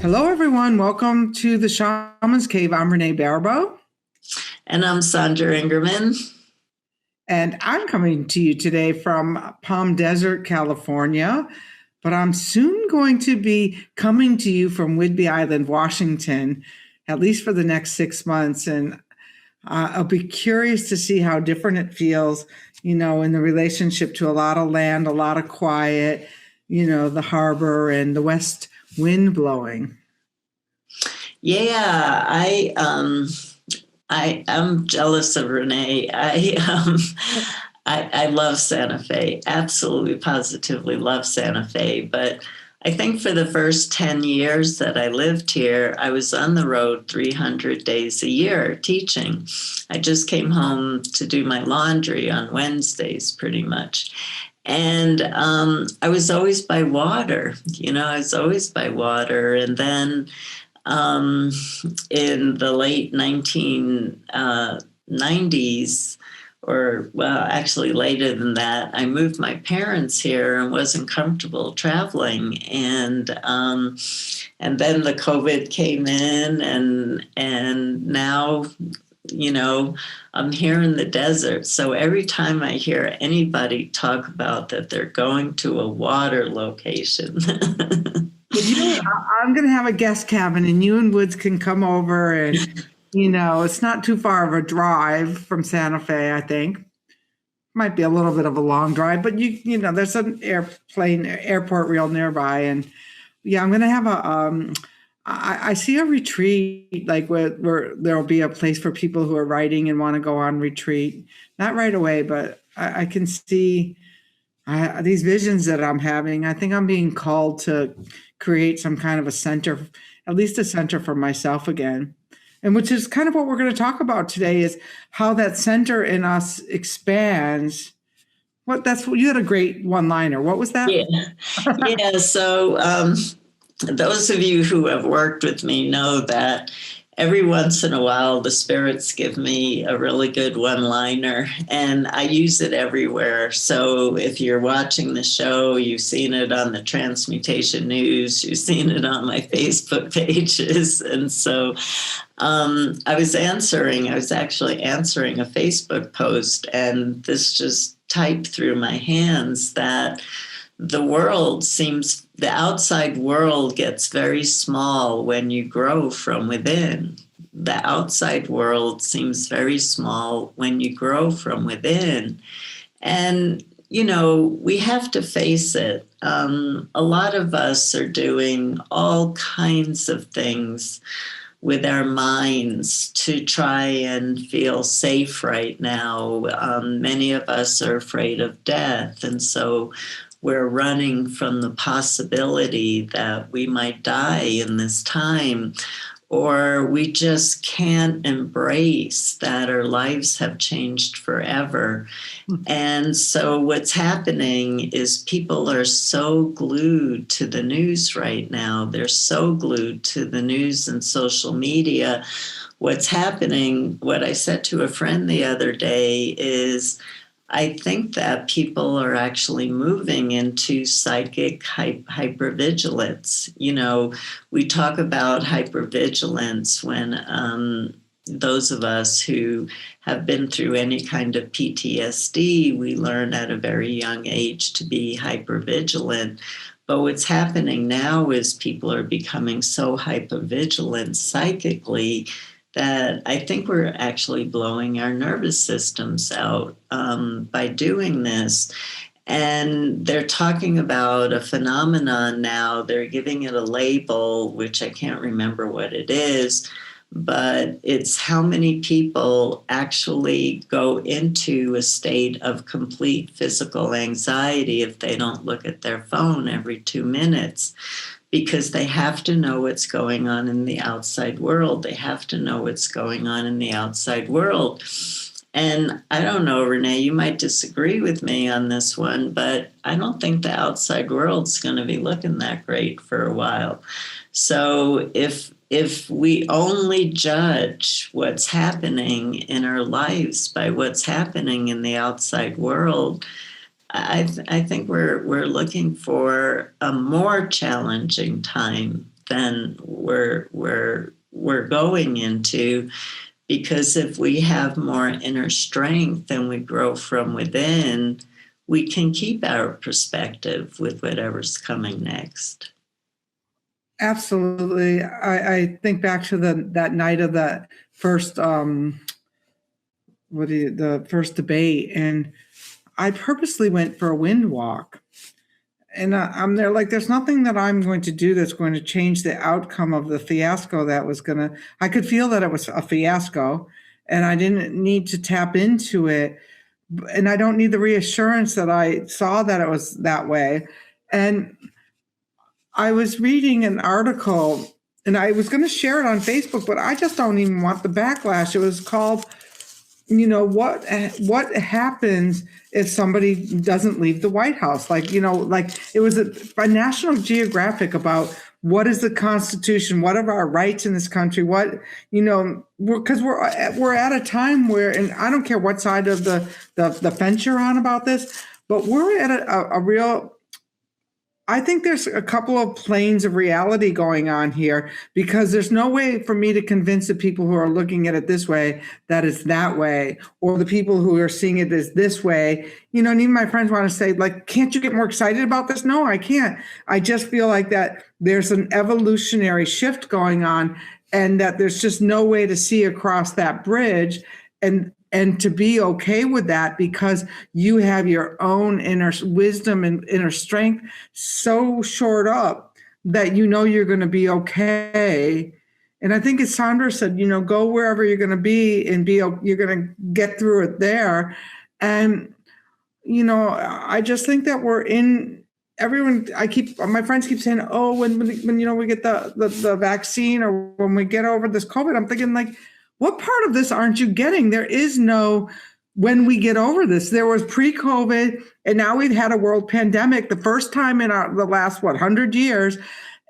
Hello, everyone. Welcome to the Shamans Cave. I'm Renee Baribeau. And I'm Sandra Ingerman. And I'm coming to you today from Palm Desert, California. But I'm soon going to be coming to you from Whidbey Island, Washington, at least for the next 6 months. And I'll be curious to see how different it feels, in the relationship to a lot of land, a lot of quiet, the harbor and the west wind blowing. Yeah, I'm jealous of Renee. I love Santa Fe. Absolutely, positively love Santa Fe. But I think for the first 10 years that I lived here, I was on the road 300 days a year teaching. I just came home to do my laundry on Wednesdays, pretty much. And I was always by water, I was always by water. And then in the late 1990s, or well, actually later than that, I moved my parents here and wasn't comfortable traveling. And then the COVID came in, and now, I'm here in the desert. So every time I hear anybody talk about that they're going to a water location. I'm going to have a guest cabin and you and Woods can come over and, it's not too far of a drive from Santa Fe, I think. Might be a little bit of a long drive, but there's an airport real nearby. And yeah, I'm going to have I see a retreat, like where there'll be a place for people who are writing and want to go on retreat. Not right away, but I can see these visions that I'm having. I think I'm being called to create some kind of a center, at least a center for myself again. And which is kind of what we're going to talk about today, is how that center in us expands. You had a great one-liner. What was that? Yeah. So those of you who have worked with me know that every once in a while, the spirits give me a really good one-liner, and I use it everywhere. So if you're watching the show, you've seen it on the Transmutation News, you've seen it on my Facebook pages. And so I was actually answering a Facebook post, and this just typed through my hands that the outside world gets very small when you grow from within. The outside world seems very small when you grow from within. And, we have to face it. A lot of us are doing all kinds of things with our minds to try and feel safe right now. Many of us are afraid of death. And so we're running from the possibility that we might die in this time, or we just can't embrace that our lives have changed forever. And so what's happening is people are so glued to the news right now. They're so glued to the news and social media. What's happening, what I said to a friend the other day is, I think that people are actually moving into psychic hypervigilance. We talk about hypervigilance when those of us who have been through any kind of PTSD, we learn at a very young age to be hypervigilant. But what's happening now is people are becoming so hypervigilant psychically that I think we're actually blowing our nervous systems out by doing this. And they're talking about a phenomenon now. They're giving it a label, which I can't remember what it is, but it's how many people actually go into a state of complete physical anxiety if they don't look at their phone every 2 minutes. Because they have to know what's going on in the outside world. They have to know what's going on in the outside world. And I don't know, Renee, you might disagree with me on this one, but I don't think the outside world's going to be looking that great for a while. So if we only judge what's happening in our lives by what's happening in the outside world, I think we're looking for a more challenging time than we're going into. Because if we have more inner strength and we grow from within, we can keep our perspective with whatever's coming next. Absolutely. I think back to that night of the first the first debate, and I purposely went for a wind walk. And I'm there like, there's nothing that I'm going to do that's going to change the outcome of the fiasco that was going to, I could feel that it was a fiasco and I didn't need to tap into it. And I don't need the reassurance that I saw that it was that way. And I was reading an article and I was going to share it on Facebook, but I just don't even want the backlash. It was called, what happens if somebody doesn't leave the White House? Like it was a National Geographic about what is the Constitution, what are our rights in this country, because we're at a time where, and I don't care what side of the fence you're on about this, but we're at a real, I think there's a couple of planes of reality going on here, because there's no way for me to convince the people who are looking at it this way that it's that way, or the people who are seeing it as this way. And even my friends want to say, like, can't you get more excited about this? No, I can't. I just feel like that there's an evolutionary shift going on and that there's just no way to see across that bridge. And to be okay with that, because you have your own inner wisdom and inner strength so shored up that you're going to be okay. And I think as Sandra said, go wherever you're going to be and you're going to get through it there. And, I just think that my friends keep saying, oh, when we get the vaccine or when we get over this COVID, I'm thinking, like, what part of this aren't you getting? There is no when we get over this. There was pre-COVID, and now we've had a world pandemic, the first time in the last, 100 years.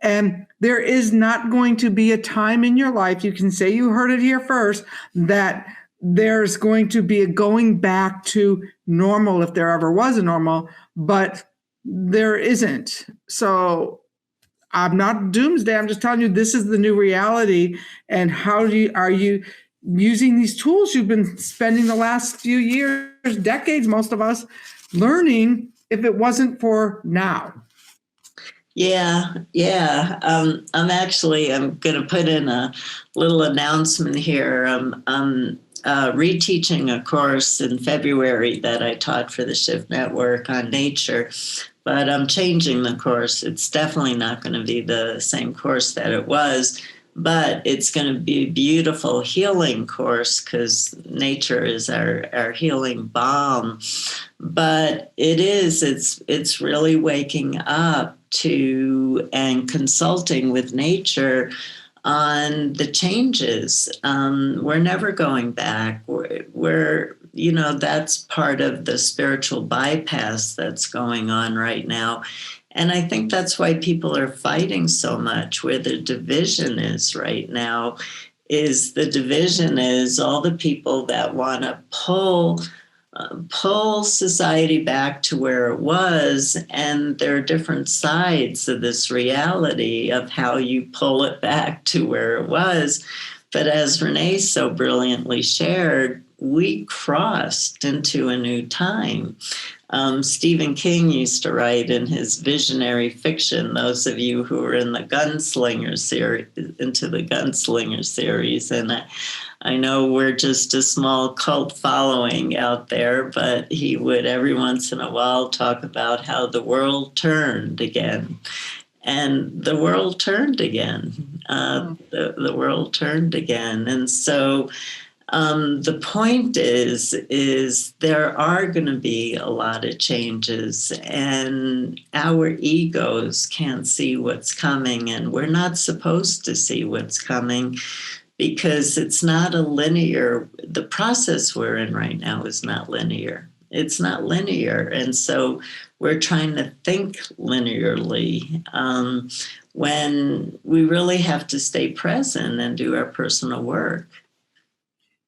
And there is not going to be a time in your life, you can say you heard it here first, that there's going to be a going back to normal, if there ever was a normal, but there isn't. So I'm not doomsday. I'm just telling you, this is the new reality. And how are you using these tools you've been spending the last few years, decades, most of us, learning, if it wasn't for now? Yeah. I'm going to put in a little announcement here. I'm reteaching a course in February that I taught for the Shift Network on nature, but I'm changing the course. It's definitely not going to be the same course that it was, but it's going to be a beautiful healing course because nature is our healing balm. But it's really waking up to and consulting with nature on the changes. We're never going back. We're that's part of the spiritual bypass that's going on right now. And I think that's why people are fighting so much. Where the division is right now is all the people that want to pull society back to where it was, and there are different sides of this reality of how you pull it back to where it was. But as Renee so brilliantly shared, we crossed into a new time. Stephen King used to write in his visionary fiction, those of you who are in the Gunslinger series, and I know we're just a small cult following out there, but he would every once in a while talk about how the world turned again. And the world turned again. The world turned again. And so the point is there are going to be a lot of changes, and our egos can't see what's coming, and we're not supposed to see what's coming because it's not a linear. The process we're in right now is not linear. It's not linear. And so we're trying to think linearly when we really have to stay present and do our personal work.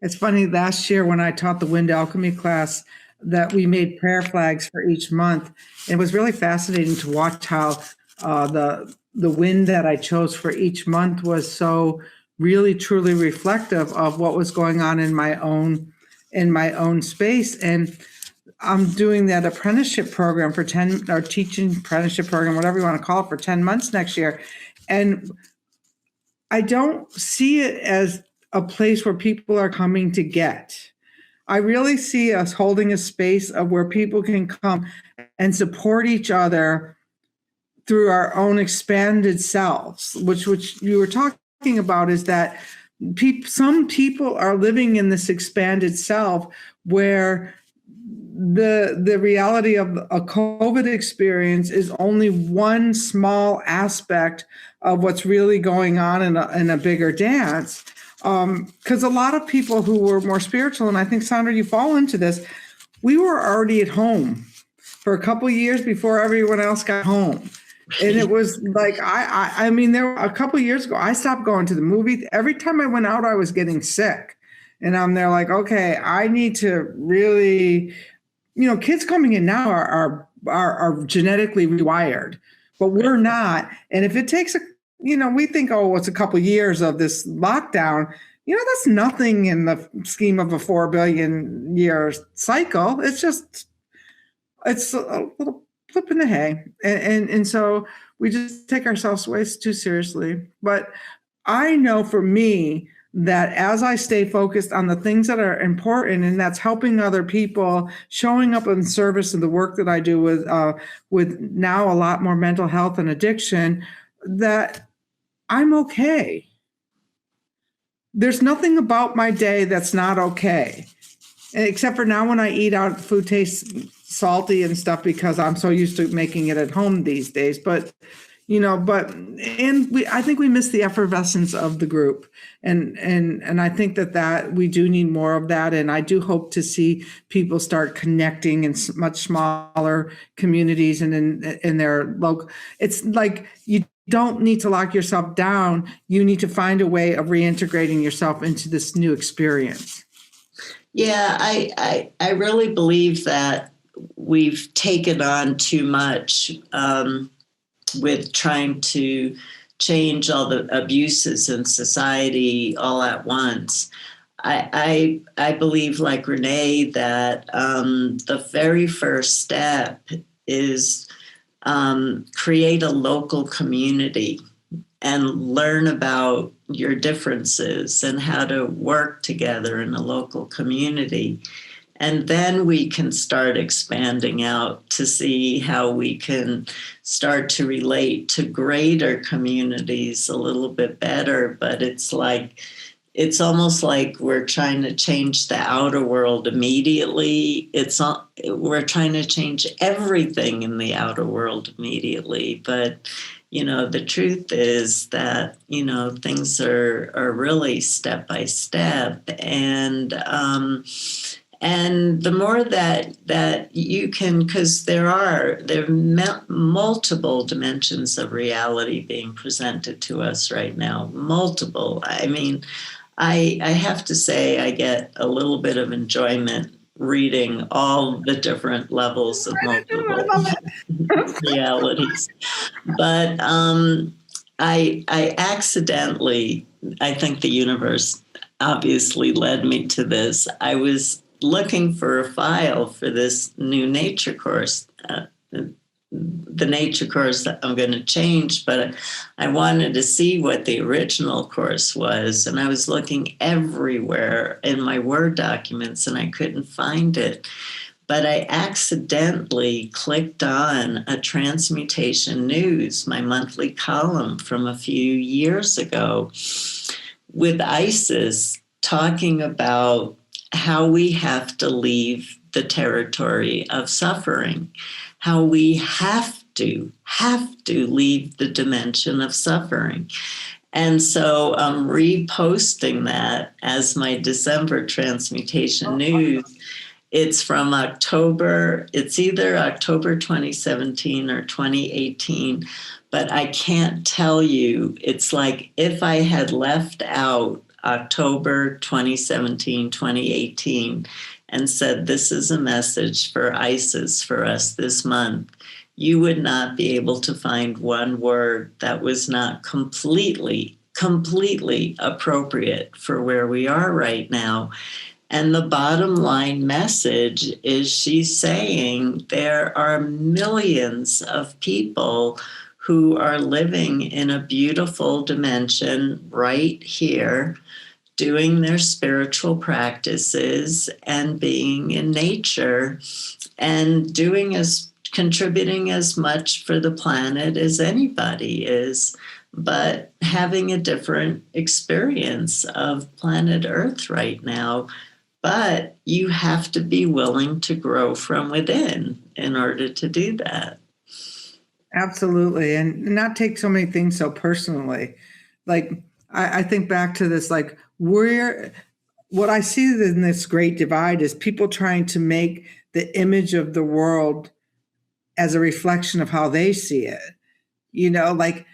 It's funny, last year when I taught the Wind Alchemy class, that we made prayer flags for each month. It was really fascinating to watch how the the wind that I chose for each month was so really truly reflective of what was going on in my own space. And I'm doing that apprenticeship program for 10, or teaching apprenticeship program, whatever you want to call it, for 10 months next year. And I don't see it as a place where people are coming to get. I really see us holding a space of where people can come and support each other through our own expanded selves, which you were talking about, is that some people are living in this expanded self where the reality of a COVID experience is only one small aspect of what's really going on in a bigger dance. Because a lot of people who were more spiritual, and I think, Sandra, you fall into this, we were already at home for a couple of years before everyone else got home. And it was like, I mean, there were a couple of years ago, I stopped going to the movie. Every time I went out, I was getting sick. And I'm there like, okay, I need to really, kids coming in now are genetically rewired, but we're not. And if it takes we think, oh, it's a couple of years of this lockdown. That's nothing in the scheme of a 4 billion year cycle. It's a little flip in the hay. And so we just take ourselves way too seriously. But I know for me that as I stay focused on the things that are important, and that's helping other people, showing up in service of the work that I do with now a lot more mental health and addiction, that I'm okay. There's nothing about my day that's not okay, except for now when I eat out, food tastes salty and stuff because I'm so used to making it at home these days. But I think we miss the effervescence of the group, and I think that we do need more of that. And I do hope to see people start connecting in much smaller communities and in their local. It's like you don't need to lock yourself down. You need to find a way of reintegrating yourself into this new experience. Yeah, I really believe that we've taken on too much with trying to change all the abuses in society all at once. I believe, like Renee, that the very first step is create a local community and learn about your differences and how to work together in a local community. And then we can start expanding out to see how we can start to relate to greater communities a little bit better. But it's almost like we're trying to change the outer world immediately. We're trying to change everything in the outer world immediately. But the truth is that things are really step by step, and the more that you can, because there are multiple dimensions of reality being presented to us right now. Multiple. I mean, I have to say I get a little bit of enjoyment reading all the different levels of multiple realities. But I accidentally, I think the universe obviously led me to this. I was looking for a file for this new nature course, the nature course that I'm going to change, but I wanted to see what the original course was. And I was looking everywhere in my Word documents and I couldn't find it. But I accidentally clicked on a Transmutation News, my monthly column from a few years ago, with Isis talking about how we have to leave the territory of suffering, how we have to leave the dimension of suffering. And so I'm reposting that as my December Transmutation News. It's from October, it's either October 2017 or 2018, but I can't tell you. It's like if I had left out October 2017, 2018, and said, this is a message for Isis for us this month, you would not be able to find one word that was not completely appropriate for where we are right now. And the bottom line message is she's saying there are millions of people who are living in a beautiful dimension right here, doing their spiritual practices and being in nature and contributing as much for the planet as anybody is, but having a different experience of planet Earth right now. But you have to be willing to grow from within in order to do that. Absolutely. And not take so many things so personally. Like, I think back to this, like, what I see in this great divide is people trying to make the image of the world as a reflection of how they see it. Like,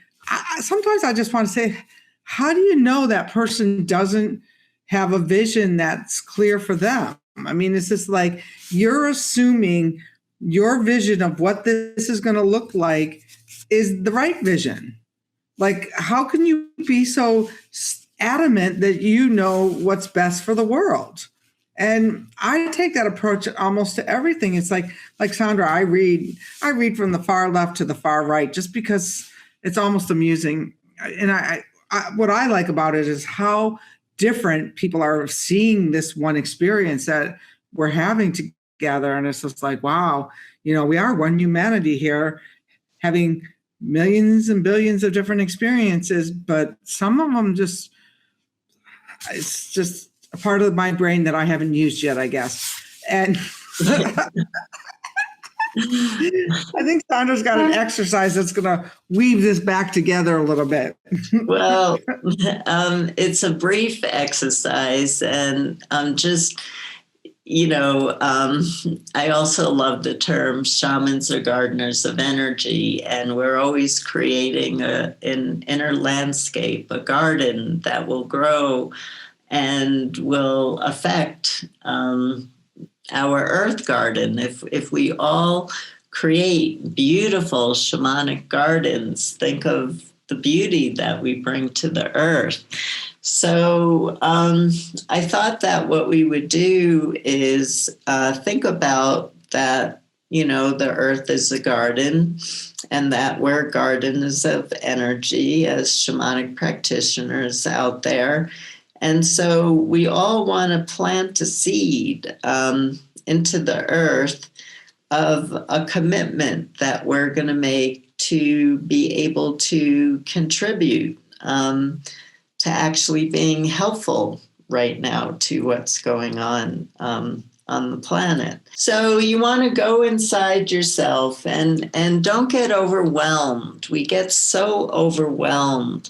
sometimes I just want to say, how do you know that person doesn't have a vision that's clear for them? I mean, it's just like you're assuming your vision of what this is going to look like is the right vision. Like, how can you be so adamant that you know what's best for the world? And I take that approach almost to everything. It's like Sandra, I read from the far left to the far right just because it's almost amusing. And I what I like about it is how different people are seeing this one experience that we're having together. And it's just like, wow, we are one humanity here, having millions and billions of different experiences, but some of them it's just a part of my brain that I haven't used yet, I guess. And I think Sandra's got an exercise that's going to weave this back together a little bit. Well, it's a brief exercise, and I also love the term shamans are gardeners of energy, and we're always creating an inner landscape, a garden that will grow and will affect our earth garden. If we all create beautiful shamanic gardens, think of the beauty that we bring to the earth. So I thought that what we would do is think about that, the earth is a garden, and that we're gardeners of energy as shamanic practitioners out there. And so we all want to plant a seed into the earth of a commitment that we're going to make to be able to contribute to actually being helpful right now to what's going on the planet. So you want to go inside yourself and don't get overwhelmed. We get so overwhelmed.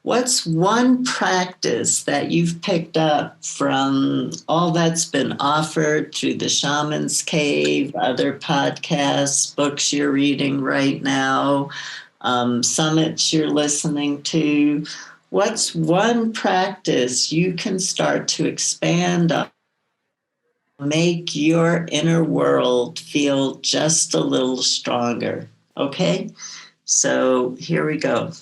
What's one practice that you've picked up from all that's been offered through the Shaman's Cave, other podcasts, books you're reading right now, summits you're listening to? What's one practice you can start to expand on, make your inner world feel just a little stronger? Okay, so here we go.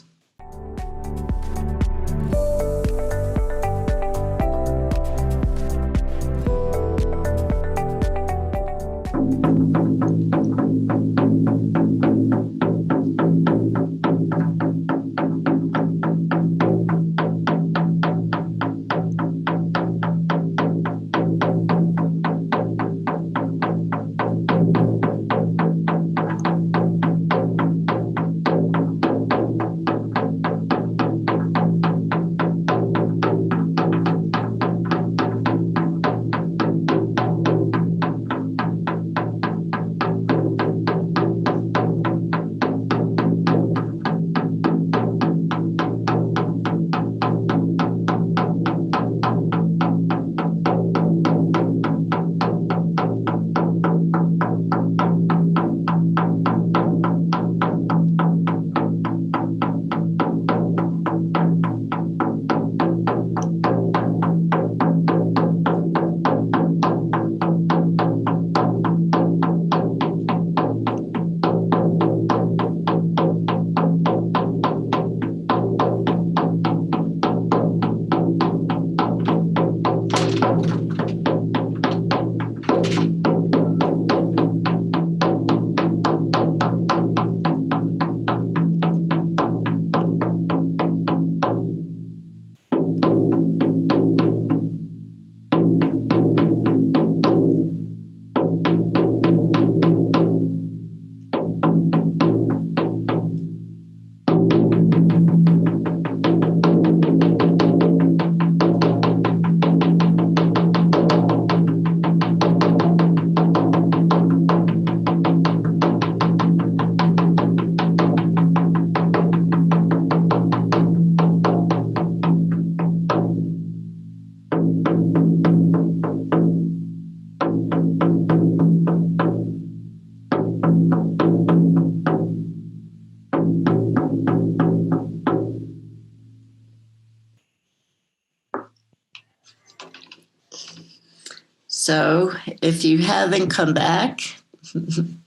So if you haven't come back,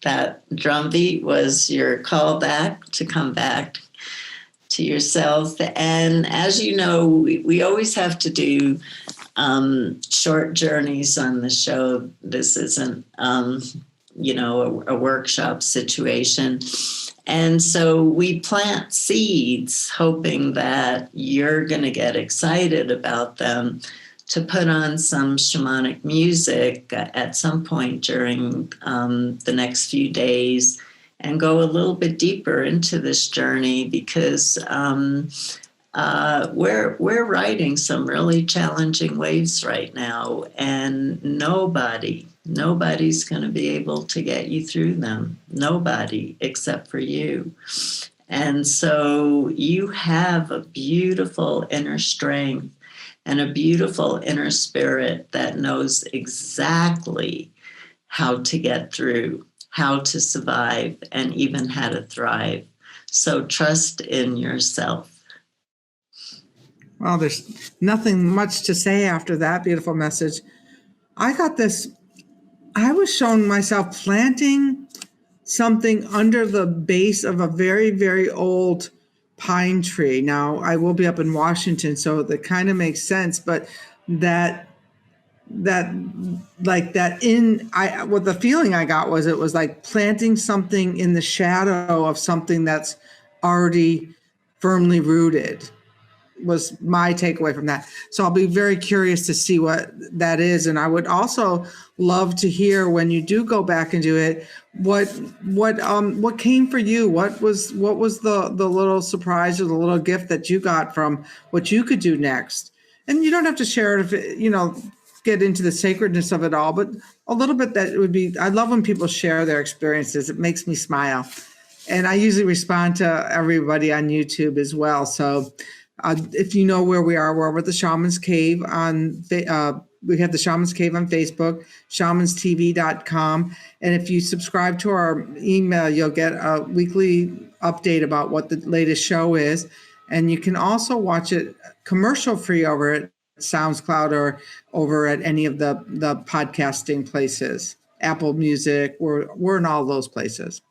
that drumbeat was your call back to come back to yourself. And as you know, we always have to do short journeys on the show. This isn't, a workshop situation. And so we plant seeds hoping that you're going to get excited about them, to put on some shamanic music at some point during the next few days and go a little bit deeper into this journey, because we're riding some really challenging waves right now, and nobody's going to be able to get you through them. Nobody except for you. And so you have a beautiful inner strength and a beautiful inner spirit that knows exactly how to get through, how to survive, and even how to thrive. So trust in yourself. Well, there's nothing much to say after that beautiful message. I was shown myself planting something under the base of a very, very old pine tree. Now, I will be up in Washington, so that kind of makes sense, but what the feeling I got was, it was like planting something in the shadow of something that's already firmly rooted, was my takeaway from that. So I'll be very curious to see what that is. And I would also love to hear, when you do go back and do it, what came for you? What was the little surprise or the little gift that you got from what you could do next? And you don't have to share it if get into the sacredness of it all, but a little bit. That would be, I love when people share their experiences. It makes me smile. And I usually respond to everybody on YouTube as well. So if you know where we are, we're over at the Shamans Cave we have the Shamans Cave on Facebook, shamanstv.com. And if you subscribe to our email, you'll get a weekly update about what the latest show is. And you can also watch it commercial free over at SoundCloud or over at any of the podcasting places, Apple Music. We're in all those places.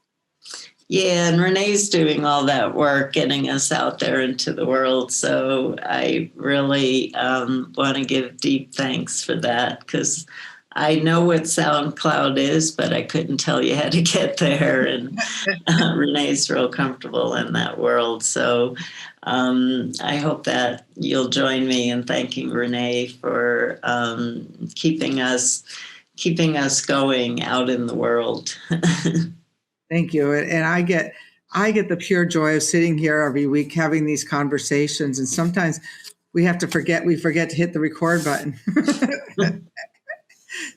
Yeah, and Renee's doing all that work, getting us out there into the world. So I really want to give deep thanks for that, because I know what SoundCloud is, but I couldn't tell you how to get there. And Renee's real comfortable in that world. So I hope that you'll join me in thanking Renee for keeping us going out in the world. Thank you. And I get the pure joy of sitting here every week having these conversations. And sometimes we forget to hit the record button.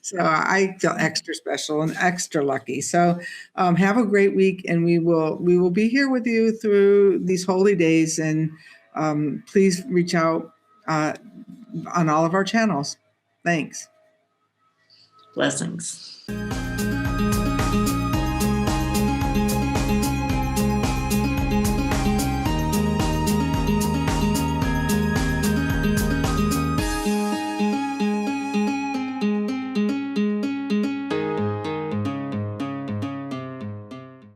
So I feel extra special and extra lucky. So have a great week, and we will be here with you through these holy days. And please reach out on all of our channels. Thanks. Blessings.